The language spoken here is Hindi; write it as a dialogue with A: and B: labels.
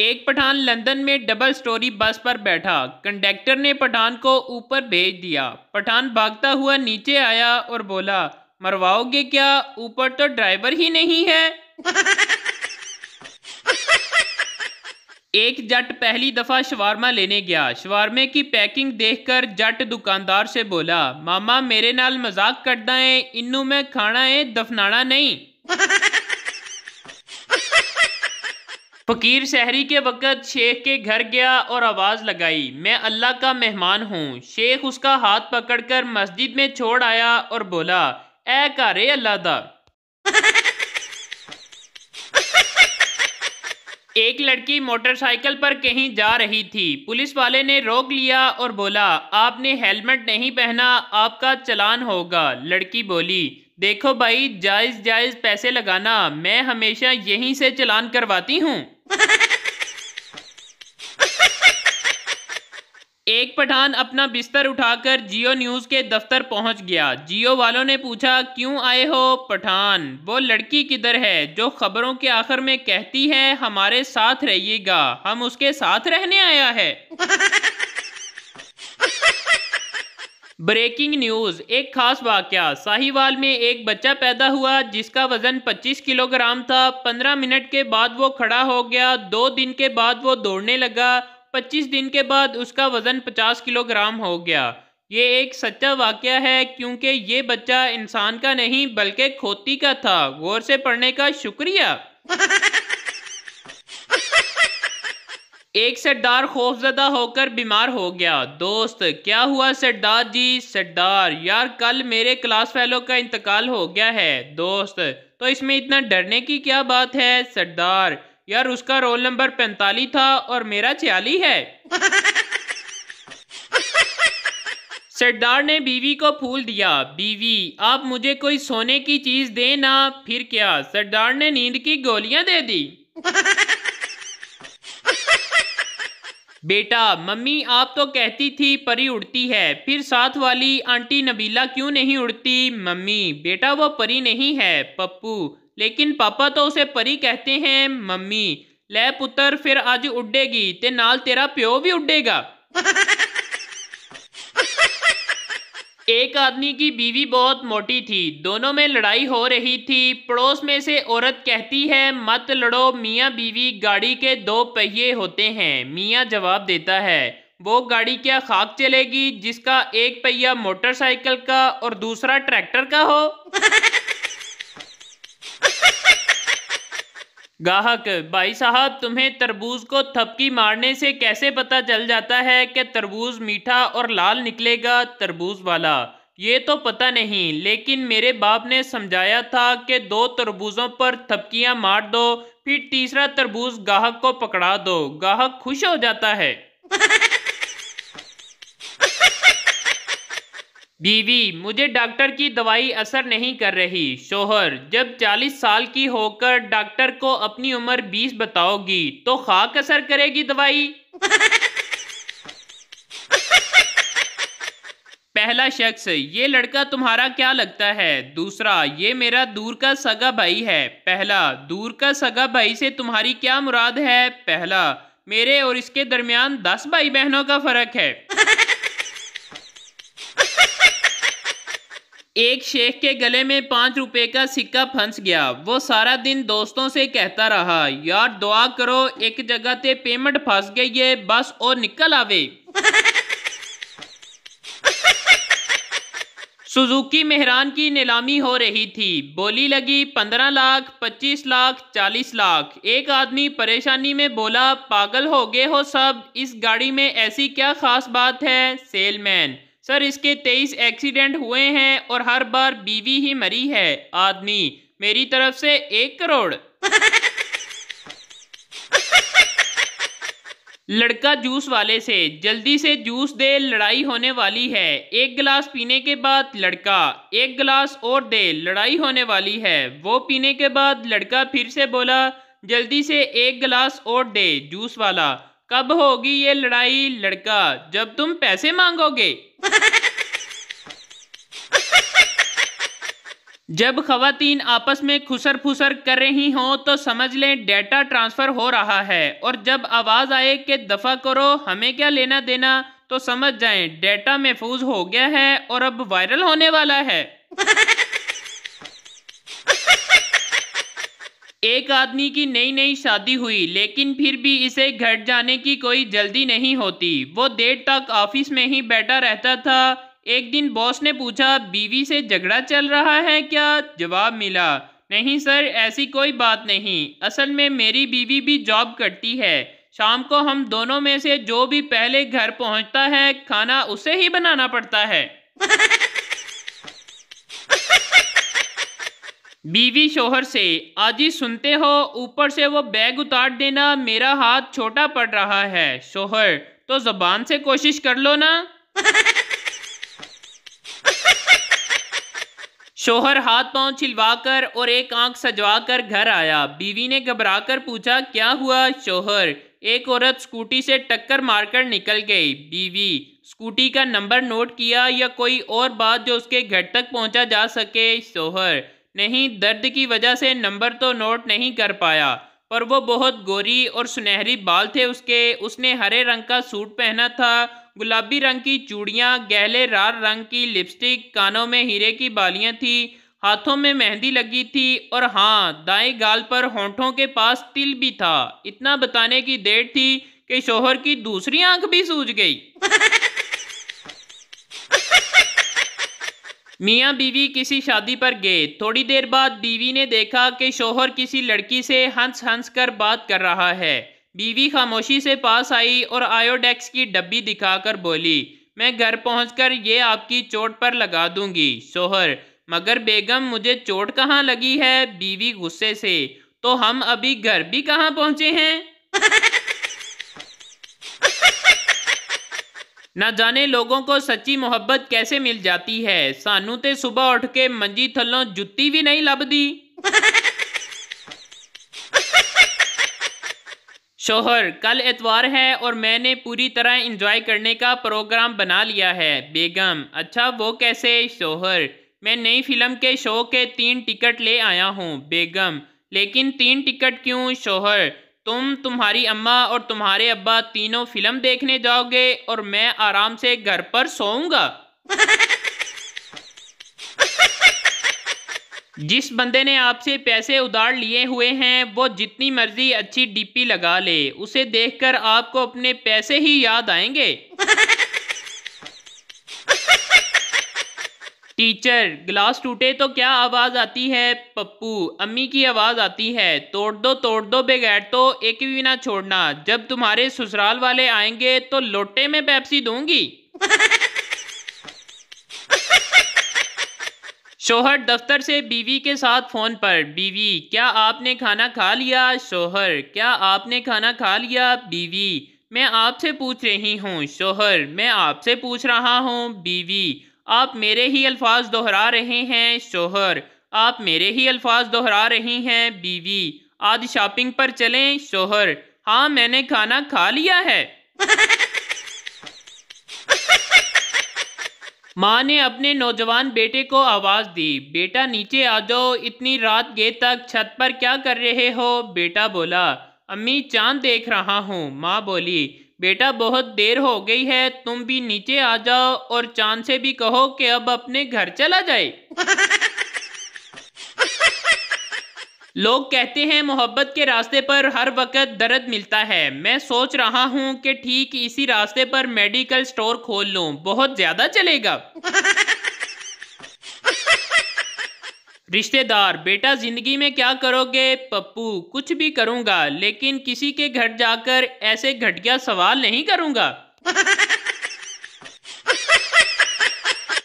A: एक पठान लंदन में डबल स्टोरी बस पर बैठा। कंडक्टर ने पठान को ऊपर भेज दिया। पठान भागता हुआ नीचे आया और बोला, मरवाओगे क्या? ऊपर तो ड्राइवर ही नहीं है। एक जट पहली दफा शवारमा लेने गया। शवारमे की पैकिंग देखकर जट दुकानदार से बोला, मामा मेरे नाल मजाक करदा है, इन्नू मैं खाना है, दफनाना नहीं। फकीर सहरी के वक़्त शेख के घर गया और आवाज़ लगाई, मैं अल्लाह का मेहमान हूँ। शेख उसका हाथ पकड़कर मस्जिद में छोड़ आया और बोला, ऐ घरे अल्लाह दा। एक लड़की मोटरसाइकिल पर कहीं जा रही थी। पुलिस वाले ने रोक लिया और बोला, आपने हेलमेट नहीं पहना, आपका चालान होगा। लड़की बोली, देखो भाई, जायज़ जायज़ पैसे लगाना, मैं हमेशा यहीं से चालान करवाती हूँ। एक पठान अपना बिस्तर उठाकर जियो न्यूज़ के दफ्तर पहुंच गया। जियो वालों ने पूछा, क्यों आए हो? पठान, वो लड़की किधर है जो खबरों के आखिर में कहती है हमारे साथ रहिएगा? हम उसके साथ रहने आया है। ब्रेकिंग न्यूज़, एक खास वाकया। साहिवाल में एक बच्चा पैदा हुआ जिसका वजन 25 किलोग्राम था। 15 मिनट के बाद वो खड़ा हो गया। 2 दिन के बाद वो दौड़ने लगा। 25 दिन के बाद उसका वजन 50 किलोग्राम हो गया। ये एक सच्चा वाकया है, क्योंकि ये बच्चा इंसान का नहीं बल्कि खोती का था। गौर से पढ़ने का शुक्रिया। एक सरदार खौफजदा होकर बीमार हो गया। दोस्त, क्या हुआ सरदार जी? सरदार, यार कल मेरे क्लास फेलो का इंतकाल हो गया है। दोस्त, तो इसमें इतना डरने की क्या बात है? सरदार, यार उसका रोल नंबर 45 था और मेरा 46 है। सरदार ने बीवी को फूल दिया। बीवी, आप मुझे कोई सोने की चीज दें ना। फिर क्या? सरदार ने नींद की गोलियां दे दी। बेटा, मम्मी आप तो कहती थी परी उड़ती है, फिर साथ वाली आंटी नबीला क्यों नहीं उड़ती? मम्मी, बेटा वो परी नहीं है, पप्पू, लेकिन पापा तो उसे परी कहते हैं। मम्मी, ले पुत्र, फिर आज उड़ेगी ते नाल तेरा प्यो भी उड़ेगा। एक आदमी की बीवी बहुत मोटी थी। दोनों में लड़ाई हो रही थी। पड़ोस में से औरत कहती है, मत लड़ो मियाँ बीवी, गाड़ी के 2 पहिए होते हैं। मियाँ जवाब देता है, वो गाड़ी क्या खाक चलेगी जिसका एक पहिया मोटरसाइकिल का और दूसरा ट्रैक्टर का हो? गाहक, भाई साहब तुम्हें तरबूज को थपकी मारने से कैसे पता चल जाता है कि तरबूज मीठा और लाल निकलेगा? तरबूज वाला, ये तो पता नहीं, लेकिन मेरे बाप ने समझाया था कि 2 तरबूजों पर थपकियां मार दो, फिर तीसरा तरबूज गाहक को पकड़ा दो, गाहक खुश हो जाता है। बीवी, मुझे डॉक्टर की दवाई असर नहीं कर रही। शोहर, जब 40 साल की होकर डॉक्टर को अपनी उम्र 20 बताओगी तो खाक असर करेगी दवाई। पहला शख्स, ये लड़का तुम्हारा क्या लगता है? दूसरा, ये मेरा दूर का सगा भाई है। पहला, दूर का सगा भाई से तुम्हारी क्या मुराद है? पहला, मेरे और इसके दरमियान 10 भाई बहनों का फर्क है। एक शेख के गले में 5 रुपए का सिक्का फंस गया। वो सारा दिन दोस्तों से कहता रहा, यार दुआ करो, एक जगह ते पेमेंट फंस गई है, बस और निकल आवे। सुजुकी मेहरान की नीलामी हो रही थी। बोली लगी 15 लाख, 25 लाख, 40 लाख। एक आदमी परेशानी में बोला, पागल हो गए हो सब, इस गाड़ी में ऐसी क्या खास बात है? सेलमैन, सर इसके 23 एक्सीडेंट हुए हैं और हर बार बीवी ही मरी है। आदमी, मेरी तरफ से 1 करोड़। लड़का जूस वाले से, जल्दी से जूस दे, लड़ाई होने वाली है। 1 गिलास पीने के बाद लड़का, 1 गिलास और दे, लड़ाई होने वाली है। वो पीने के बाद लड़का फिर से बोला, जल्दी से 1 गिलास और दे। जूस वाला, कब होगी ये लड़ाई? लड़का, जब तुम पैसे मांगोगे। जब खवातीन आपस में खुसर फुसर कर रही हों तो समझ लें डेटा ट्रांसफ़र हो रहा है, और जब आवाज़ आए कि दफ़ा करो हमें क्या लेना देना, तो समझ जाएं डेटा महफूज हो गया है और अब वायरल होने वाला है। एक आदमी की नई नई शादी हुई, लेकिन फिर भी इसे घर जाने की कोई जल्दी नहीं होती। वो देर तक ऑफिस में ही बैठा रहता था। एक दिन बॉस ने पूछा, बीवी से झगड़ा चल रहा है क्या? जवाब मिला, नहीं सर, ऐसी कोई बात नहीं। असल में मेरी बीवी भी जॉब करती है। शाम को हम दोनों में से जो भी पहले घर पहुंचता है खाना उसे ही बनाना पड़ता है। बीवी शोहर से, आज ही सुनते हो, ऊपर से वो बैग उतार देना, मेरा हाथ छोटा पड़ रहा है। शोहर, तो जबान से कोशिश कर लो ना। शोहर हाथ पांव छिलवाकर और एक आंख सजवाकर घर आया। बीवी ने घबराकर पूछा, क्या हुआ? शोहर, एक औरत स्कूटी से टक्कर मारकर निकल गई। बीवी, स्कूटी का नंबर नोट किया या कोई और बात जो उसके घर तक पहुंचा जा सके? शोहर, नहीं, दर्द की वजह से नंबर तो नोट नहीं कर पाया, पर वो बहुत गोरी और सुनहरी बाल थे उसके। उसने हरे रंग का सूट पहना था, गुलाबी रंग की चूड़ियां, गहरे लाल रंग की लिपस्टिक, कानों में हीरे की बालियां थी, हाथों में मेहंदी लगी थी, और हाँ, दाएं गाल पर होंठों के पास तिल भी था। इतना बताने की देर थी कि शोहर की दूसरी आंख भी सूज गई। मियाँ बीवी किसी शादी पर गए। थोड़ी देर बाद बीवी ने देखा कि शोहर किसी लड़की से हंस हंस कर बात कर रहा है। बीवी खामोशी से पास आई और आयोडेक्स की डब्बी दिखाकर बोली, मैं घर पहुंचकर ये आपकी चोट पर लगा दूंगी। शोहर, मगर बेगम, मुझे चोट कहाँ लगी है? बीवी गुस्से से, तो हम अभी घर भी कहाँ पहुंचे हैं। न जाने लोगों को सच्ची मोहब्बत कैसे मिल जाती है। सानू ते सुबह उठ के मंजी थल्लों जुत्ती भी नहीं लभदी। शोहर, कल एतवार है और मैंने पूरी तरह एंजॉय करने का प्रोग्राम बना लिया है। बेगम, अच्छा, वो कैसे? शोहर, मैं नई फिल्म के शो के 3 टिकट ले आया हूँ। बेगम, लेकिन 3 टिकट क्यों? शोहर, तुम्हारी अम्मा और तुम्हारे अब्बा तीनों फिल्म देखने जाओगे और मैं आराम से घर पर सोऊंगा। जिस बंदे ने आपसे पैसे उधार लिए हुए हैं वो जितनी मर्जी अच्छी डीपी लगा ले, उसे देखकर आपको अपने पैसे ही याद आएंगे। टीचर, गिलास टूटे तो क्या आवाज आती है? पप्पू, अम्मी की आवाज आती है। तोड़ दो बगैर तो एक भी ना छोड़ना। जब तुम्हारे ससुराल वाले आएंगे तो लोटे में पेप्सी दूंगी। शोहर दफ्तर से बीवी के साथ फोन पर। बीवी, क्या आपने खाना खा लिया? शोहर, क्या आपने खाना खा लिया? बीवी, मैं आपसे पूछ रही हूँ। शोहर, मैं आपसे पूछ रहा हूँ। बीवी, आप मेरे ही अल्फाज दोहरा रहे हैं। शोहर, आप मेरे ही अल्फाज दोहरा रही हैं। बीवी, आज शॉपिंग पर चलें? शोहर, हाँ, मैंने खाना खा लिया है। माँ ने अपने नौजवान बेटे को आवाज दी, बेटा नीचे आ जाओ, इतनी रात गए तक छत पर क्या कर रहे हो? बेटा बोला, अम्मी चांद देख रहा हूँ। माँ बोली, बेटा बहुत देर हो गई है, तुम भी नीचे आ जाओ और चांद से भी कहो कि अब अपने घर चला जाए। लोग कहते हैं मोहब्बत के रास्ते पर हर वक्त दर्द मिलता है। मैं सोच रहा हूँ कि ठीक इसी रास्ते पर मेडिकल स्टोर खोल लूँ, बहुत ज्यादा चलेगा। रिश्तेदार, बेटा जिंदगी में क्या करोगे? पप्पू, कुछ भी करूँगा, लेकिन किसी के घर जाकर ऐसे घटिया सवाल नहीं करूँगा।